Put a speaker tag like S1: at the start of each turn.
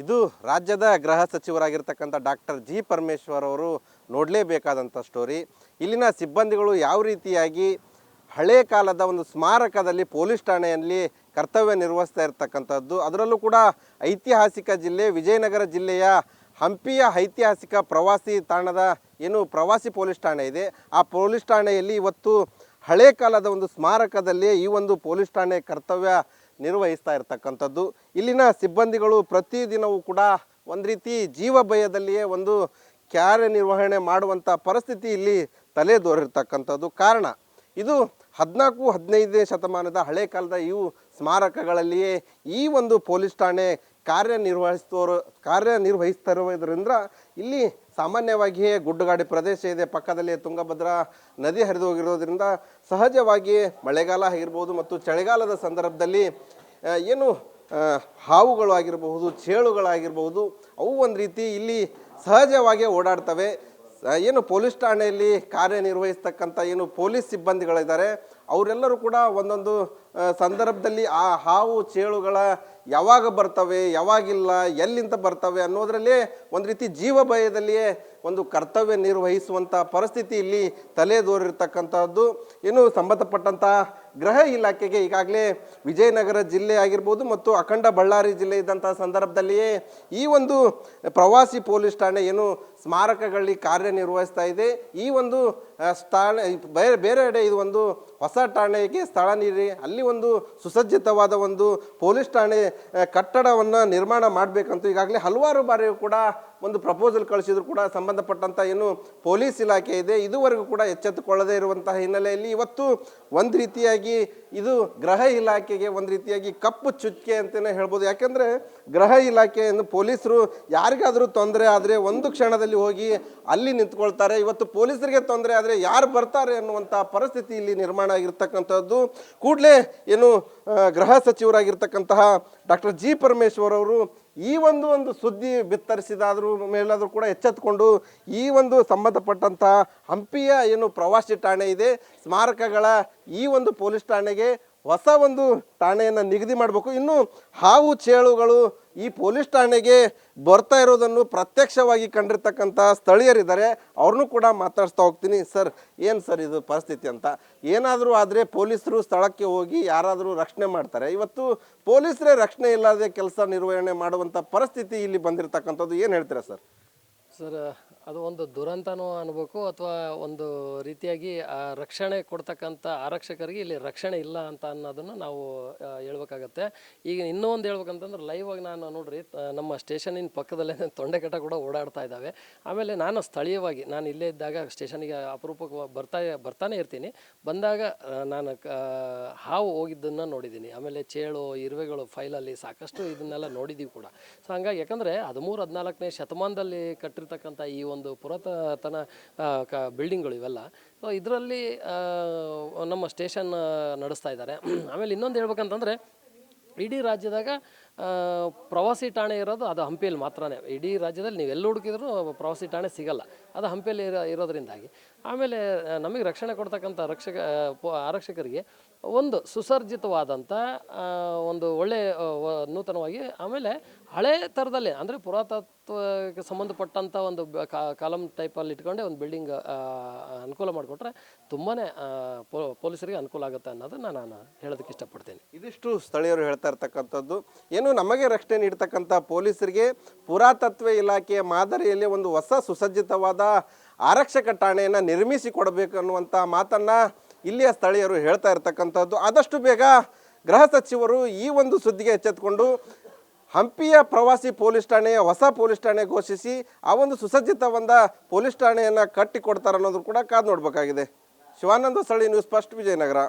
S1: ಇದು ರಾಜ್ಯದ ಗೃಹ ಸಚಿವರಾಗಿರ್ತಕ್ಕಂಥ ಡಾಕ್ಟರ್ ಜಿ ಪರಮೇಶ್ವರ್ ಅವರು ನೋಡಲೇಬೇಕಾದಂಥ ಸ್ಟೋರಿ. ಇಲ್ಲಿನ ಸಿಬ್ಬಂದಿಗಳು ಯಾವ ರೀತಿಯಾಗಿ ಹಳೆ ಕಾಲದ ಒಂದು ಸ್ಮಾರಕದಲ್ಲಿ ಪೊಲೀಸ್ ಠಾಣೆಯಲ್ಲಿ ಕರ್ತವ್ಯ ನಿರ್ವಹಿಸ್ತಾ ಇರ್ತಕ್ಕಂಥದ್ದು. ಅದರಲ್ಲೂ ಕೂಡ ಐತಿಹಾಸಿಕ ಜಿಲ್ಲೆ ವಿಜಯನಗರ ಜಿಲ್ಲೆಯ ಹಂಪಿಯ ಐತಿಹಾಸಿಕ ಪ್ರವಾಸಿ ತಾಣದ ಪ್ರವಾಸಿ ಪೊಲೀಸ್ ಠಾಣೆ ಇದೆ. ಆ ಪೊಲೀಸ್ ಠಾಣೆಯಲ್ಲಿ ಇವತ್ತು ಹಳೆ ಕಾಲದ ಒಂದು ಸ್ಮಾರಕದಲ್ಲಿ ಈ ಒಂದು ಪೊಲೀಸ್ ಠಾಣೆ ಕರ್ತವ್ಯ ನಿರ್ವಹಿಸ್ತಾ ಇರ್ತಕ್ಕಂಥದ್ದು. ಇಲ್ಲಿನ ಸಿಬ್ಬಂದಿಗಳು ಪ್ರತಿದಿನವೂ ಕೂಡ ಒಂದು ರೀತಿ ಜೀವ ಭಯದಲ್ಲಿಯೇ ಒಂದು ಕಾರ್ಯನಿರ್ವಹಣೆ ಮಾಡುವಂಥ ಪರಿಸ್ಥಿತಿ ಇಲ್ಲಿ ತಲೆದೋರಿರ್ತಕ್ಕಂಥದ್ದು. ಕಾರಣ ಇದು 14-15ನೇ ಶತಮಾನದ ಹಳೆ ಕಾಲದ ಇವು ಸ್ಮಾರಕಗಳಲ್ಲಿಯೇ ಈ ಒಂದು ಪೊಲೀಸ್ ಠಾಣೆ ಕಾರ್ಯನಿರ್ವಹಿಸ್ತಿರೋದ್ರಿಂದ ಇಲ್ಲಿ ಸಾಮಾನ್ಯವಾಗಿಯೇ ಗುಡ್ಡಗಾಡು ಪ್ರದೇಶ ಇದೆ, ಪಕ್ಕದಲ್ಲಿ ತುಂಗಭದ್ರಾ ನದಿ ಹರಿದು ಹೋಗಿರೋದ್ರಿಂದ ಸಹಜವಾಗಿ ಮಳೆಗಾಲ ಆಗಿರ್ಬೋದು ಮತ್ತು ಚಳಿಗಾಲದ ಸಂದರ್ಭದಲ್ಲಿ ಹಾವುಗಳು ಆಗಿರಬಹುದು, ಚೇಳುಗಳಾಗಿರ್ಬೋದು, ಅವು ಒಂದು ರೀತಿ ಇಲ್ಲಿ ಸಹಜವಾಗಿ ಓಡಾಡ್ತವೆ. ಪೊಲೀಸ್ ಠಾಣೆಯಲ್ಲಿ ಕಾರ್ಯನಿರ್ವಹಿಸ್ತಕ್ಕಂಥ ಪೊಲೀಸ್ ಸಿಬ್ಬಂದಿಗಳಿದ್ದಾರೆ, ಅವರೆಲ್ಲರೂ ಕೂಡ ಒಂದೊಂದು ಸಂದರ್ಭದಲ್ಲಿ ಆ ಹಾವು ಚೇಳುಗಳ ಯಾವಾಗ ಬರ್ತವೆ ಯಾವಾಗಿಲ್ಲ ಎಲ್ಲಿಂದ ಬರ್ತವೆ ಅನ್ನೋದರಲ್ಲೇ ಒಂದು ರೀತಿ ಜೀವ ಭಯದಲ್ಲಿಯೇ ಒಂದು ಕರ್ತವ್ಯ ನಿರ್ವಹಿಸುವಂಥ ಪರಿಸ್ಥಿತಿ ಇಲ್ಲಿ ತಲೆದೋರಿರ್ತಕ್ಕಂಥದ್ದು. ಸಂಬಂಧಪಟ್ಟಂಥ ಗೃಹ ಇಲಾಖೆಗೆ ಈಗಾಗಲೇ ವಿಜಯನಗರ ಜಿಲ್ಲೆ ಆಗಿರ್ಬೋದು ಮತ್ತು ಅಖಂಡ ಬಳ್ಳಾರಿ ಜಿಲ್ಲೆ ಇದ್ದಂಥ ಸಂದರ್ಭದಲ್ಲಿಯೇ ಈ ಒಂದು ಪ್ರವಾಸಿ ಪೊಲೀಸ್ ಠಾಣೆ ಸ್ಮಾರಕಗಳಲ್ಲಿ ಕಾರ್ಯನಿರ್ವಹಿಸ್ತಾ ಇದೆ. ಈ ಒಂದು ಠಾಣೆ ಬೇರೆಡೆ ಇದು ಒಂದು ಹೊಸ ಠಾಣೆಗೆ ಸ್ಥಳ ನೀಡಿ ಅಲ್ಲಿ ಒಂದು ಸುಸಜ್ಜಿತವಾದ ಒಂದು ಪೊಲೀಸ್ ಠಾಣೆ ಕಟ್ಟಡವನ್ನು ನಿರ್ಮಾಣ ಮಾಡಬೇಕಂತ ಈಗಾಗಲೇ ಹಲವಾರು ಬಾರಿ ಕೂಡ ಒಂದು ಪ್ರಪೋಸಲ್ ಕಳಿಸಿದ್ರು ಕೂಡ ಸಂಬಂಧಪಟ್ಟಂಥ ಪೊಲೀಸ್ ಇಲಾಖೆ ಇದೆ ಇದುವರೆಗೂ ಕೂಡ ಎಚ್ಚೆತ್ತುಕೊಳ್ಳದೇ ಇರುವಂತಹ ಹಿನ್ನೆಲೆಯಲ್ಲಿ ಇವತ್ತು ಒಂದು ರೀತಿಯಾಗಿ ಇದು ಗೃಹ ಇಲಾಖೆಗೆ ಒಂದು ರೀತಿಯಾಗಿ ಕಪ್ಪು ಚುಕ್ಕೆ ಅಂತಲೇ ಹೇಳ್ಬೋದು. ಯಾಕೆಂದರೆ ಗೃಹ ಇಲಾಖೆಯನ್ನು ಪೊಲೀಸರು ಯಾರಿಗಾದರೂ ತೊಂದರೆ ಆದರೆ ಒಂದು ಕ್ಷಣದಲ್ಲಿ ಹೋಗಿ ಅಲ್ಲಿ ನಿಂತ್ಕೊಳ್ತಾರೆ. ಇವತ್ತು ಪೊಲೀಸರಿಗೆ ತೊಂದರೆ ಆದರೆ ಯಾರು ಬರ್ತಾರೆ ಅನ್ನುವಂಥ ಪರಿಸ್ಥಿತಿ ಇಲ್ಲಿ ನಿರ್ಮಾಣ ಆಗಿರ್ತಕ್ಕಂಥದ್ದು. ಕೂಡಲೇ ಗೃಹ ಸಚಿವರಾಗಿರ್ತಕ್ಕಂತಹ ಡಾಕ್ಟರ್ ಜಿ ಪರಮೇಶ್ವರ್ ಅವರು ಈ ಒಂದು ಸುದ್ದಿ ಬಿತ್ತರಿಸಿದಾದ್ರೂ ಮೇಲಾದರೂ ಕೂಡ ಎಚ್ಚೆತ್ತುಕೊಂಡು ಈ ಒಂದು ಸಂಬಂಧಪಟ್ಟಂಥ ಹಂಪಿಯ ಪ್ರವಾಸಿ ಠಾಣೆ ಇದೆ ಸ್ಮಾರಕಗಳ ಈ ಒಂದು ಪೊಲೀಸ್ ಠಾಣೆಗೆ ಹೊಸ ಒಂದು ಠಾಣೆಯನ್ನು ನಿಗದಿ ಮಾಡಬೇಕು. ಇನ್ನು ಹಾವು ಚೇಳುಗಳು ಈ ಪೊಲೀಸ್ ಠಾಣೆಗೆ ಬರ್ತಾ ಇರೋದನ್ನು ಪ್ರತ್ಯಕ್ಷವಾಗಿ ಕಂಡಿರ್ತಕ್ಕಂಥ ಸ್ಥಳೀಯರಿದ್ದಾರೆ, ಅವ್ರನ್ನೂ ಕೂಡ ಮಾತಾಡಿಸ್ತಾ ಹೋಗ್ತೀನಿ. ಸರ್ ಏನು ಸರ್ ಇದು ಪರಿಸ್ಥಿತಿ ಅಂತ, ಏನಾದರೂ ಆದರೆ ಪೊಲೀಸರು ಸ್ಥಳಕ್ಕೆ ಹೋಗಿ ಯಾರಾದರೂ ರಕ್ಷಣೆ ಮಾಡ್ತಾರೆ, ಇವತ್ತು ಪೊಲೀಸರೇ ರಕ್ಷಣೆ ಇಲ್ಲದೆ ಕೆಲಸ ನಿರ್ವಹಣೆ ಮಾಡುವಂಥ ಪರಿಸ್ಥಿತಿ ಇಲ್ಲಿ ಬಂದಿರತಕ್ಕಂಥದ್ದು, ಏನು ಹೇಳ್ತೀರಾ ಸರ್?
S2: ಸರ್ ಅದು ಒಂದು ದುರಂತನೂ ಅನ್ಬೇಕು ಅಥವಾ ಒಂದು ರೀತಿಯಾಗಿ ರಕ್ಷಣೆ ಕೊಡ್ತಕ್ಕಂಥ ಆರಕ್ಷಕರಿಗೆ ಇಲ್ಲಿ ರಕ್ಷಣೆ ಇಲ್ಲ ಅಂತ ಅನ್ನೋದನ್ನು ನಾವು ಹೇಳ್ಬೇಕಾಗತ್ತೆ. ಈಗ ಇನ್ನೂ ಒಂದು ಹೇಳ್ಬೇಕಂತಂದ್ರೆ ಲೈವ್ ಆಗಿ ನಾನು ನೋಡ್ರಿ ನಮ್ಮ ಸ್ಟೇಷನಿನ ಪಕ್ಕದಲ್ಲೇ ತೊಂಡೆಕಟ್ಟ ಕೂಡ ಓಡಾಡ್ತಾ ಇದ್ದಾವೆ. ಆಮೇಲೆ ನಾನು ಸ್ಥಳೀಯವಾಗಿ ನಾನು ಇಲ್ಲೇ ಇದ್ದಾಗ ಸ್ಟೇಷನಿಗೆ ಅಪರೂಪಕ್ಕೆ ಬರ್ತಾನೆ ಇರ್ತೀನಿ. ಬಂದಾಗ ನಾನು ಹಾವು ಹೋಗಿದ್ದನ್ನು ನೋಡಿದ್ದೀನಿ, ಆಮೇಲೆ ಚೇಳು ಇರುವೆಗಳು ಫೈಲಲ್ಲಿ ಸಾಕಷ್ಟು ಇದನ್ನೆಲ್ಲ ನೋಡಿದ್ದೀವಿ ಕೂಡ. ಸೊ ಹಂಗಾಗಿ ಯಾಕಂದರೆ 13-14ನೇ ಶತಮಾನದಲ್ಲಿ ಕಟ್ಟಿರ್ತಕ್ಕಂಥ ಈ ಒಂದು ಪುರಾತನ ಬಿಲ್ಡಿಂಗ್ಗಳು ಇವೆಲ್ಲ. ಸೊ ಇದರಲ್ಲಿ ನಮ್ಮ ಸ್ಟೇಷನ್ ನಡೆಸ್ತಾ ಇದ್ದಾರೆ. ಆಮೇಲೆ ಇನ್ನೊಂದು ಹೇಳ್ಬೇಕಂತಂದರೆ ಇಡೀ ರಾಜ್ಯದಾಗ ಪ್ರವಾಸಿ ಠಾಣೆ ಇರೋದು ಅದು ಹಂಪಿಯಲ್ಲಿ ಮಾತ್ರನೇ. ಇಡೀ ರಾಜ್ಯದಲ್ಲಿ ನೀವು ಎಲ್ಲಿ ಹುಡುಕಿದ್ರೂ ಪ್ರವಾಸಿ ಠಾಣೆ ಸಿಗಲ್ಲ, ಅದು ಹಂಪಿಯಲ್ಲಿ ಇರೋದ್ರಿಂದಾಗಿ. ಆಮೇಲೆ ನಮಗೆ ರಕ್ಷಣೆ ಕೊಡ್ತಕ್ಕಂಥ ಆರಕ್ಷಕರಿಗೆ ಒಂದು ಸುಸರ್ಜಿತವಾದಂಥ ಒಂದು ಒಳ್ಳೆಯ ನೂತನವಾಗಿ ಆಮೇಲೆ ಹಳೆ ಥರದಲ್ಲಿ ಅಂದರೆ ಪುರಾತತ್ವಕ್ಕೆ ಸಂಬಂಧಪಟ್ಟಂಥ ಒಂದು ಕಾಲಮ್ ಟೈಪಲ್ಲಿ ಇಟ್ಕೊಂಡೆ ಒಂದು ಬಿಲ್ಡಿಂಗ್ ಅನುಕೂಲ ಮಾಡಿಕೊಟ್ರೆ ತುಂಬಾ ಪೊಲೀಸರಿಗೆ ಅನುಕೂಲ ಆಗುತ್ತೆ ಅನ್ನೋದನ್ನು ನಾನು ಹೇಳೋದಕ್ಕೆ ಇಷ್ಟಪಡ್ತೀನಿ.
S1: ಇದಿಷ್ಟು ಸ್ಥಳೀಯರು ಹೇಳ್ತಾ ಇರ್ತಕ್ಕಂಥದ್ದು. ನಮಗೆ ರಕ್ಷಣೆ ನೀಡ್ತಕ್ಕಂಥ ಪೊಲೀಸರಿಗೆ ಪುರಾತತ್ವ ಇಲಾಖೆಯ ಮಾದರಿಯಲ್ಲಿ ಒಂದು ಹೊಸ ಸುಸಜ್ಜಿತವಾದ ಆರಕ್ಷಕ ಠಾಣೆಯನ್ನು ನಿರ್ಮಿಸಿ ಕೊಡಬೇಕು ಅನ್ನುವಂಥ ಮಾತನ್ನು ಇಲ್ಲಿಯ ಸ್ಥಳೀಯರು ಹೇಳ್ತಾ ಇರ್ತಕ್ಕಂಥದ್ದು. ಆದಷ್ಟು ಬೇಗ ಗೃಹ ಸಚಿವರು ಈ ಒಂದು ಸುದ್ದಿಗೆ ಎಚ್ಚೆತ್ತುಕೊಂಡು ಹಂಪಿಯ ಪ್ರವಾಸಿ ಪೊಲೀಸ್ ಠಾಣೆಯ ಹೊಸ ಪೊಲೀಸ್ ಠಾಣೆ ಘೋಷಿಸಿ ಆ ಒಂದು ಸುಸಜ್ಜಿತವಾದ ಪೊಲೀಸ್ ಠಾಣೆಯನ್ನು ಕಟ್ಟಿಕೊಡ್ತಾರೆ ಅನ್ನೋದು ಕೂಡ ಕಾದು ನೋಡಬೇಕಾಗಿದೆ. Shivananda Sali news first Vijayanagara.